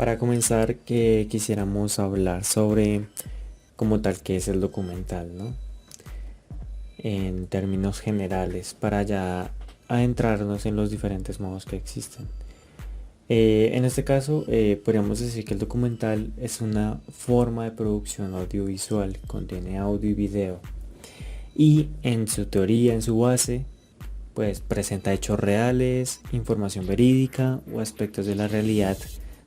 Para comenzar, que quisiéramos hablar sobre como tal que es el documental, ¿no? En términos generales, para ya adentrarnos en los diferentes modos que existen. En este caso, podríamos decir que el documental es una forma de producción audiovisual, contiene audio y video. Y en su teoría, en su base, pues presenta hechos reales, información verídica o aspectos de la realidad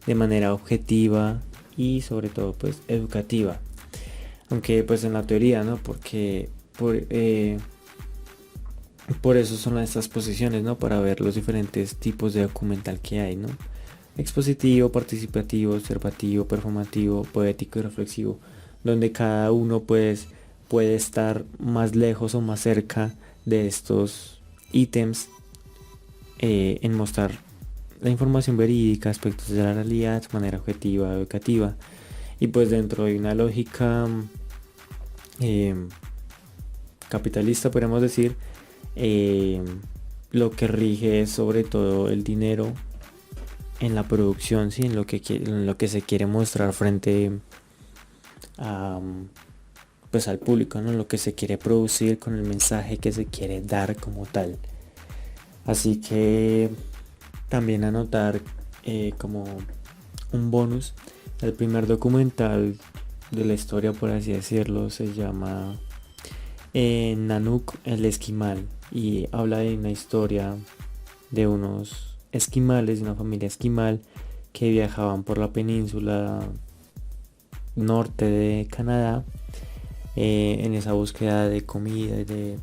de manera objetiva y sobre todo pues educativa. Aunque pues en la teoría, ¿no? Porque por eso son estas posiciones, ¿no? Para ver los diferentes tipos de documental que hay, ¿no? Expositivo, participativo, observativo, performativo, poético y reflexivo, donde cada uno pues puede estar más lejos o más cerca de estos ítems en mostrar la información verídica, aspectos de la realidad de manera objetiva, educativa. Y pues dentro de una lógica eh, capitalista, podríamos decir, eh, lo que rige es sobre todo el dinero en la producción, ¿sí? En lo que se quiere mostrar frente a, pues al público, ¿no? Lo que se quiere producir con el mensaje que se quiere dar como tal. Así que también anotar como un bonus, el primer documental de la historia, por así decirlo, se llama Nanook el Esquimal y habla de una historia de unos esquimales, de una familia esquimal que viajaban por la península norte de Canadá en esa búsqueda de comida y de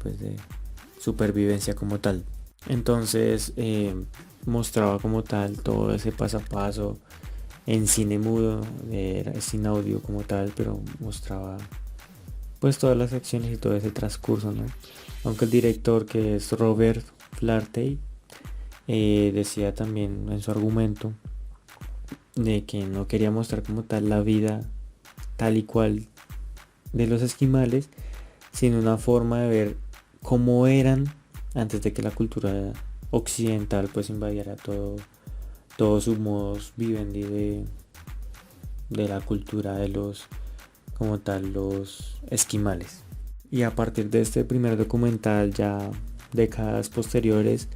supervivencia como tal. Entonces mostraba como tal todo ese paso a paso en cine mudo, sin audio como tal, pero mostraba pues todas las acciones y todo ese transcurso, ¿no? Aunque el director, que es Robert Flaherty, decía también en su argumento de que no quería mostrar como tal la vida tal y cual de los esquimales, sino una forma de ver cómo eran antes de que la cultura occidental pues invadiera todos sus modos vivendi de la cultura de los como tal los esquimales. Y a partir de este primer documental, ya décadas posteriores,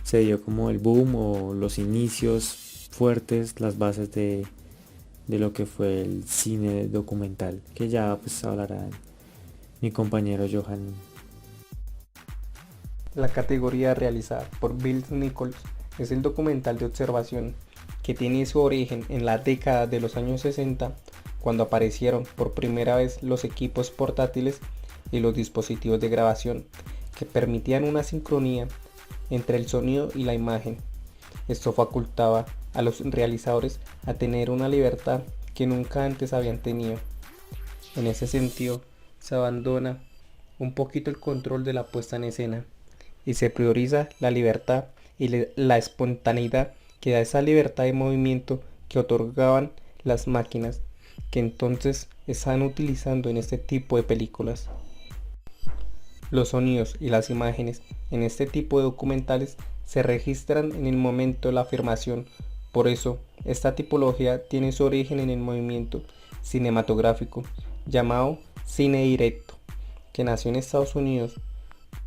se dio como el boom o los inicios fuertes, las bases de lo que fue el cine documental, que ya pues hablará mi compañero Johan. La categoría realizada por Bill Nichols es el documental de observación que tiene su origen en la década de los años 60, cuando aparecieron por primera vez los equipos portátiles y los dispositivos de grabación que permitían una sincronía entre el sonido y la imagen. Esto facultaba a los realizadores a tener una libertad que nunca antes habían tenido. En ese sentido, se abandona un poquito el control de la puesta en escena y se prioriza la libertad y la espontaneidad que da esa libertad de movimiento que otorgaban las máquinas que entonces están utilizando en este tipo de películas. Los sonidos y las imágenes en este tipo de documentales se registran en el momento de la filmación. Por eso, esta tipología tiene su origen en el movimiento cinematográfico llamado cine directo, que nació en Estados Unidos.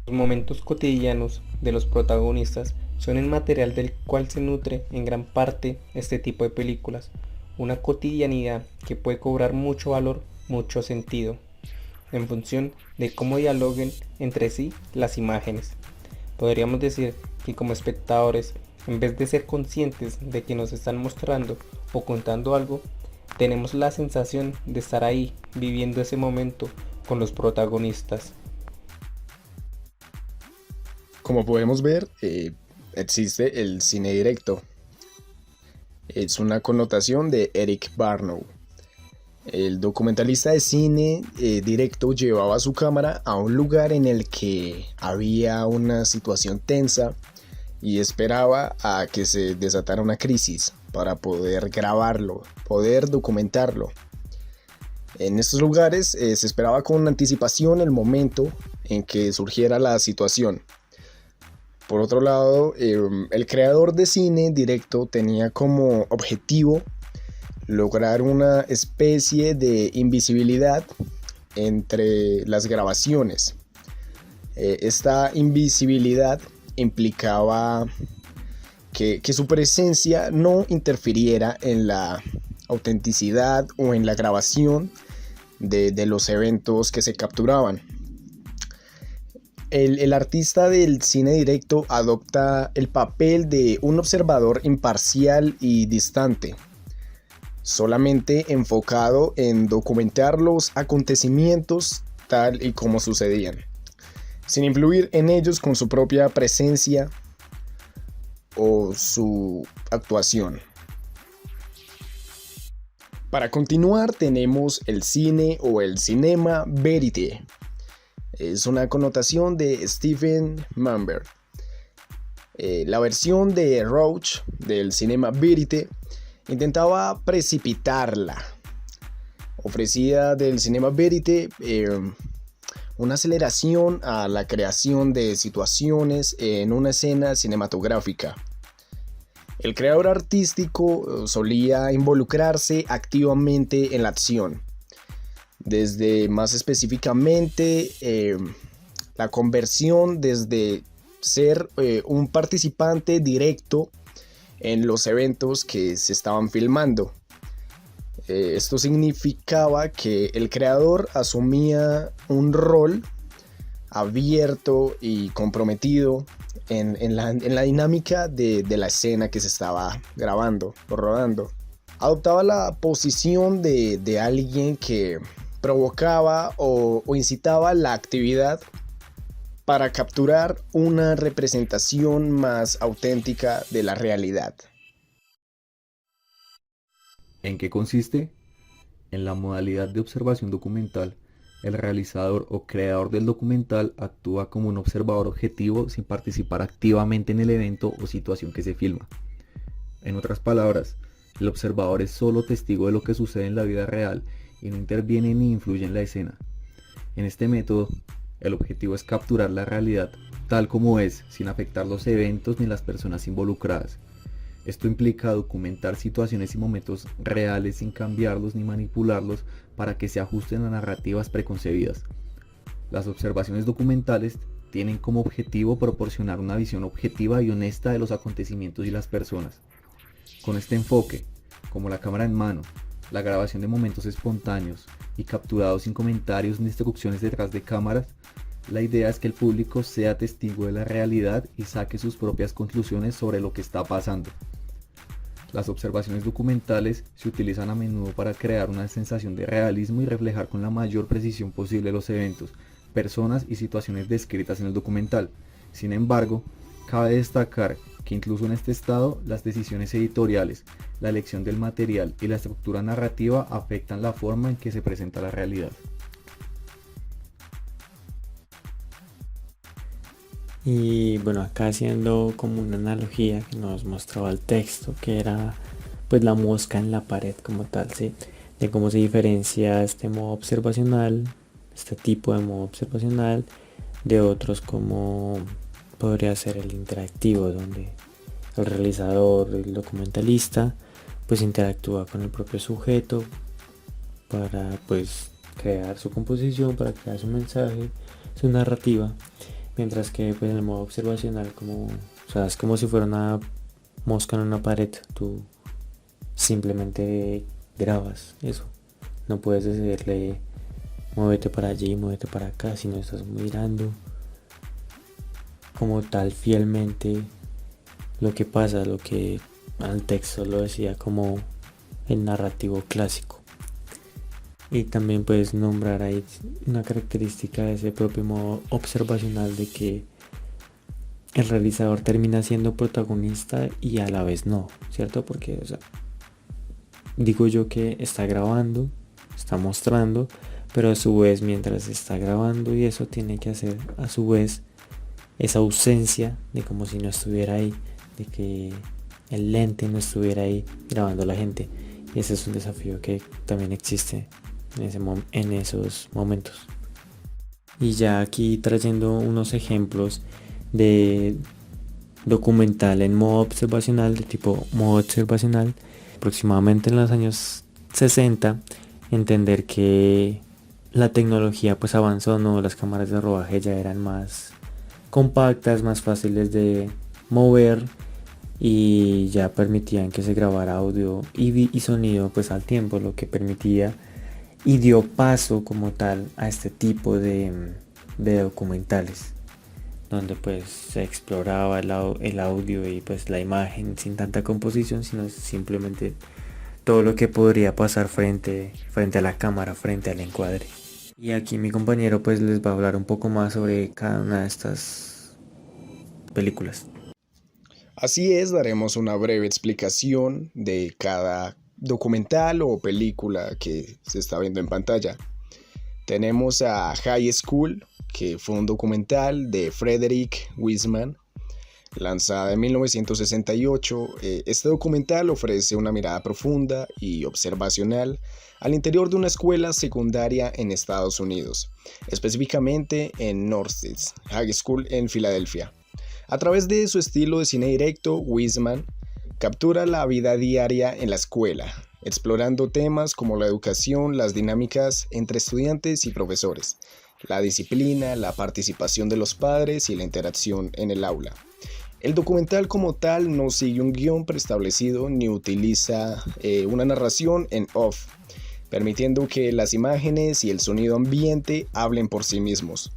Los momentos cotidianos de los protagonistas son el material del cual se nutre en gran parte este tipo de películas, una cotidianidad que puede cobrar mucho valor, mucho sentido, en función de cómo dialoguen entre sí las imágenes. Podríamos decir que como espectadores, en vez de ser conscientes de que nos están mostrando o contando algo, tenemos la sensación de estar ahí viviendo ese momento con los protagonistas. Como podemos ver, existe el cine directo. Es una connotación de Eric Barnow. El documentalista de cine directo llevaba su cámara a un lugar en el que había una situación tensa y esperaba a que se desatara una crisis para poder grabarlo, poder documentarlo. En estos lugares se esperaba con anticipación el momento en que surgiera la situación. Por otro lado, el creador de cine directo tenía como objetivo lograr una especie de invisibilidad entre las grabaciones. Esta invisibilidad implicaba que su presencia no interfiriera en la autenticidad o en la grabación de los eventos que se capturaban. El artista del cine directo adopta el papel de un observador imparcial y distante, solamente enfocado en documentar los acontecimientos tal y como sucedían, sin influir en ellos con su propia presencia o su actuación. Para continuar tenemos el cine o el cinema verité. Es una connotación de Stephen Manberg. La versión de Roach del cinema verité intentaba precipitarla. Ofrecía del cinema verité una aceleración a la creación de situaciones en una escena cinematográfica. El creador artístico solía involucrarse activamente en la acción, desde más específicamente la conversión desde ser un participante directo en los eventos que se estaban filmando. Esto significaba que el creador asumía un rol abierto y comprometido en la dinámica de la escena que se estaba grabando o rodando. Adoptaba la posición de alguien que provocaba o incitaba la actividad para capturar una representación más auténtica de la realidad. ¿En qué consiste? En la modalidad de observación documental, el realizador o creador del documental actúa como un observador objetivo sin participar activamente en el evento o situación que se filma. En otras palabras, el observador es solo testigo de lo que sucede en la vida real y no interviene ni influye en la escena. En este método, el objetivo es capturar la realidad tal como es, sin afectar los eventos ni las personas involucradas. Esto implica documentar situaciones y momentos reales sin cambiarlos ni manipularlos para que se ajusten a narrativas preconcebidas. Las observaciones documentales tienen como objetivo proporcionar una visión objetiva y honesta de los acontecimientos y las personas. Con este enfoque, como la cámara en mano, la grabación de momentos espontáneos y capturados sin comentarios ni instrucciones detrás de cámaras, la idea es que el público sea testigo de la realidad y saque sus propias conclusiones sobre lo que está pasando. Las observaciones documentales se utilizan a menudo para crear una sensación de realismo y reflejar con la mayor precisión posible los eventos, personas y situaciones descritas en el documental. Sin embargo, cabe destacar que incluso en este estado, las decisiones editoriales, la elección del material y la estructura narrativa afectan la forma en que se presenta la realidad. Y bueno, acá haciendo como una analogía que nos mostraba el texto, que era pues la mosca en la pared como tal, ¿sí? De cómo se diferencia este modo observacional, este tipo de modo observacional, de otros como podría ser el interactivo, donde el realizador, el documentalista, pues interactúa con el propio sujeto para pues crear su composición, para crear su mensaje, su narrativa. Mientras que pues en el modo observacional, o sea, es como si fuera una mosca en una pared, tú simplemente grabas eso. No puedes decirle muévete para allí, muévete para acá, si no estás mirando como tal fielmente lo que pasa, lo que al texto lo decía como el narrativo clásico. Y también puedes nombrar ahí una característica de ese propio modo observacional, de que el realizador termina siendo protagonista y a la vez no, ¿cierto? Porque, o sea, digo yo que está grabando, está mostrando, pero a su vez mientras está grabando y eso tiene que hacer a su vez esa ausencia de como si no estuviera ahí, de que el lente no estuviera ahí grabando a la gente. Y ese es un desafío que también existe en esos momentos. Y ya aquí trayendo unos ejemplos de documental en modo observacional, de tipo modo observacional, aproximadamente en los años 60, entender que la tecnología pues avanzó, ¿no? Las cámaras de rodaje ya eran más compactas, más fáciles de mover y ya permitían que se grabara audio y sonido pues al tiempo, lo que permitía y dio paso como tal a este tipo de documentales donde pues se exploraba el audio y pues la imagen sin tanta composición, sino simplemente todo lo que podría pasar frente a la cámara, frente al encuadre. Y aquí mi compañero pues les va a hablar un poco más sobre cada una de estas películas. Así es, daremos una breve explicación de cada documental o película que se está viendo en pantalla. Tenemos a High School, que fue un documental de Frederick Wiseman, lanzada en 1968. Este documental ofrece una mirada profunda y observacional al interior de una escuela secundaria en Estados Unidos, específicamente en Northeast High School en Filadelfia. A través de su estilo de cine directo, Wiseman captura la vida diaria en la escuela, explorando temas como la educación, las dinámicas entre estudiantes y profesores, la disciplina, la participación de los padres y la interacción en el aula. El documental como tal no sigue un guión preestablecido ni utiliza una narración en off, permitiendo que las imágenes y el sonido ambiente hablen por sí mismos.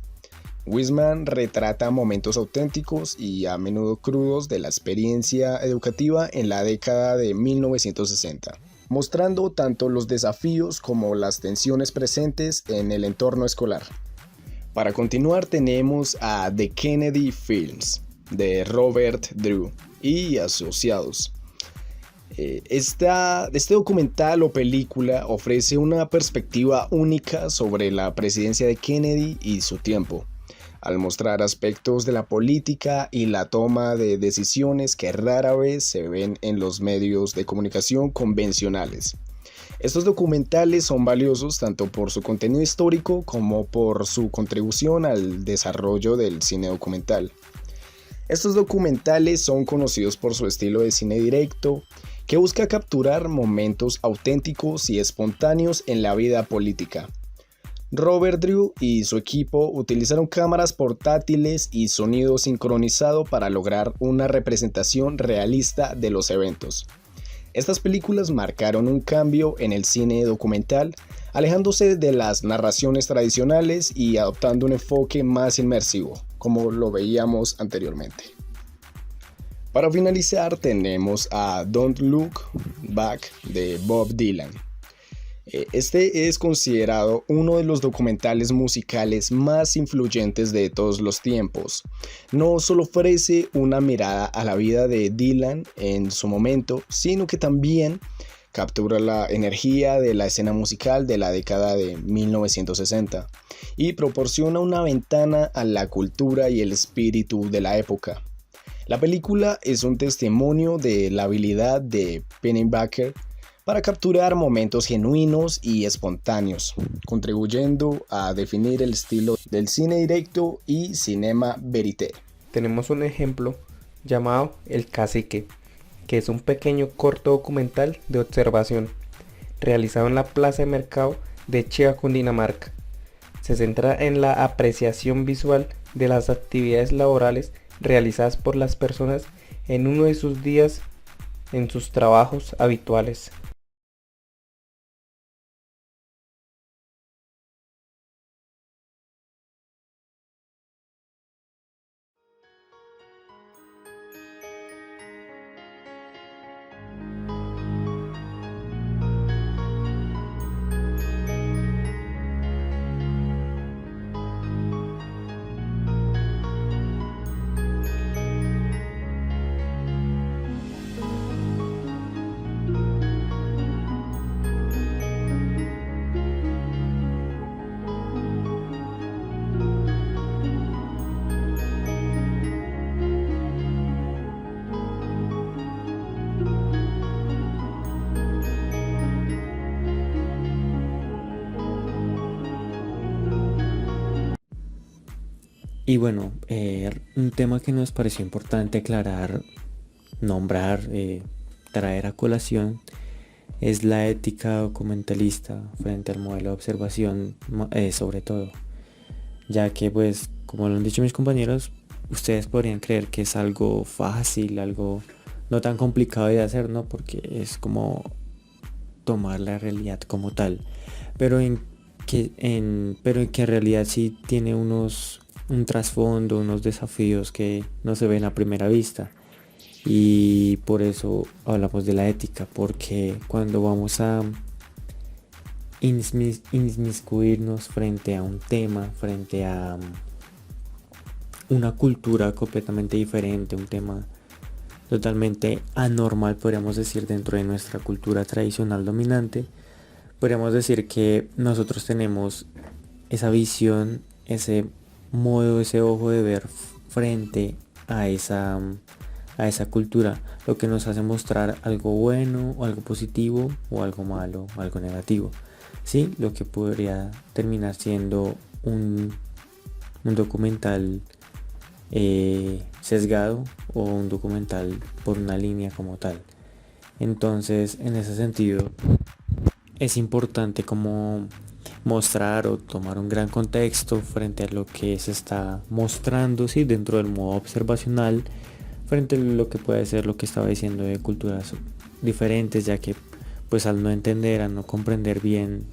Wiseman retrata momentos auténticos y a menudo crudos de la experiencia educativa en la década de 1960, mostrando tanto los desafíos como las tensiones presentes en el entorno escolar. Para continuar tenemos a The Kennedy Films, de Robert Drew y asociados. Este documental o película ofrece una perspectiva única sobre la presidencia de Kennedy y su tiempo, al mostrar aspectos de la política y la toma de decisiones que rara vez se ven en los medios de comunicación convencionales. Estos documentales son valiosos tanto por su contenido histórico como por su contribución al desarrollo del cine documental. Estos documentales son conocidos por su estilo de cine directo, que busca capturar momentos auténticos y espontáneos en la vida política. Robert Drew y su equipo utilizaron cámaras portátiles y sonido sincronizado para lograr una representación realista de los eventos. Estas películas marcaron un cambio en el cine documental, alejándose de las narraciones tradicionales y adoptando un enfoque más inmersivo, como lo veíamos anteriormente. Para finalizar tenemos a Don't Look Back de Bob Dylan. Este es considerado uno de los documentales musicales más influyentes de todos los tiempos. No solo ofrece una mirada a la vida de Dylan en su momento, sino que también captura la energía de la escena musical de la década de 1960 y proporciona una ventana a la cultura y el espíritu de la época. La película es un testimonio de la habilidad de Pennebaker para capturar momentos genuinos y espontáneos, contribuyendo a definir el estilo del cine directo y cinema verité. Tenemos un ejemplo llamado El Cacique, que es un pequeño corto documental de observación realizado en la plaza de mercado de Chía, Cundinamarca. Se centra en la apreciación visual de las actividades laborales realizadas por las personas en uno de sus días en sus trabajos habituales. Y bueno, un tema que nos pareció importante aclarar, nombrar, traer a colación es la ética documentalista frente al modelo de observación, sobre todo, ya que pues como lo han dicho mis compañeros, ustedes podrían creer que es algo fácil, algo no tan complicado de hacer, ¿no? Porque es como tomar la realidad como tal, pero en que en realidad sí tiene un trasfondo, unos desafíos que no se ven a primera vista. Y por eso hablamos de la ética, porque cuando vamos a inmiscuirnos frente a un tema, frente a una cultura completamente diferente, un tema totalmente anormal, podríamos decir, dentro de nuestra cultura tradicional dominante, podríamos decir que nosotros tenemos esa visión, ese modo, ese ojo de ver frente a esa cultura, lo que nos hace mostrar algo bueno o algo positivo o algo malo o algo negativo, ¿sí? Lo que podría terminar siendo un documental sesgado o un documental por una línea como tal. Entonces, en ese sentido, es importante como mostrar o tomar un gran contexto frente a lo que se está mostrando, ¿sí? Dentro del modo observacional, frente a lo que puede ser lo que estaba diciendo de culturas diferentes, ya que pues al no entender, al no comprender bien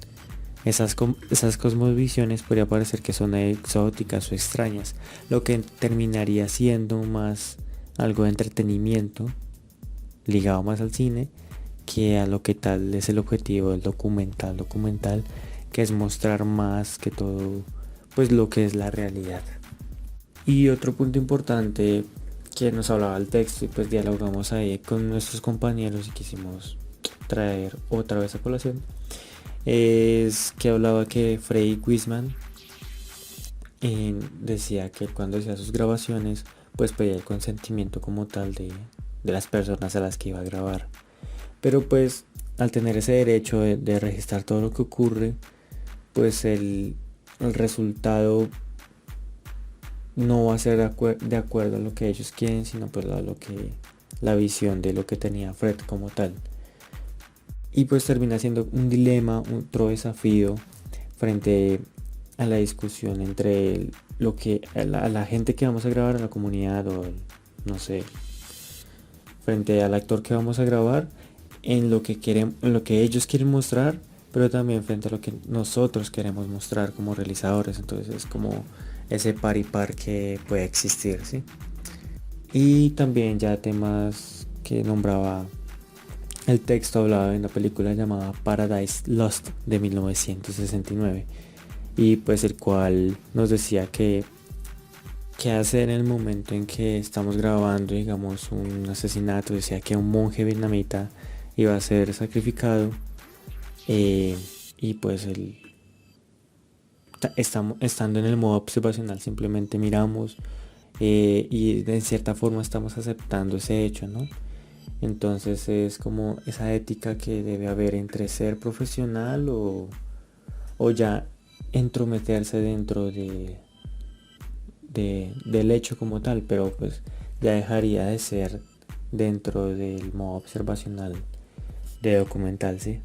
esas cosmovisiones, podría parecer que son exóticas o extrañas, lo que terminaría siendo más algo de entretenimiento ligado más al cine que a lo que tal es el objetivo del documental, que es mostrar más que todo pues lo que es la realidad. Y otro punto importante que nos hablaba el texto y pues dialogamos ahí con nuestros compañeros y quisimos traer otra vez a colación, es que hablaba que Freddy Wiseman decía que cuando hacía sus grabaciones pues pedía el consentimiento como tal de las personas a las que iba a grabar, pero pues al tener ese derecho de registrar todo lo que ocurre, pues el resultado no va a ser de acuerdo a lo que ellos quieren, sino pues a lo que la visión de lo que tenía Fred como tal. Y pues termina siendo un dilema, otro desafío frente a la discusión entre lo que a la gente que vamos a grabar, a la comunidad o no sé, frente al actor que vamos a grabar, en lo que ellos quieren mostrar, pero también frente a lo que nosotros queremos mostrar como realizadores. Entonces es como ese par y par que puede existir, ¿sí? Y también ya temas que nombraba el texto, hablaba de una película llamada Paradise Lost de 1969, y pues el cual nos decía que qué hacer en el momento en que estamos grabando, digamos, un asesinato. Decía que un monje vietnamita iba a ser sacrificado, y pues estando en el modo observacional simplemente miramos, y de cierta forma estamos aceptando ese hecho, ¿no? Entonces es como esa ética que debe haber entre ser profesional o ya entrometerse dentro del hecho como tal, pero pues ya dejaría de ser dentro del modo observacional de documental, ¿sí?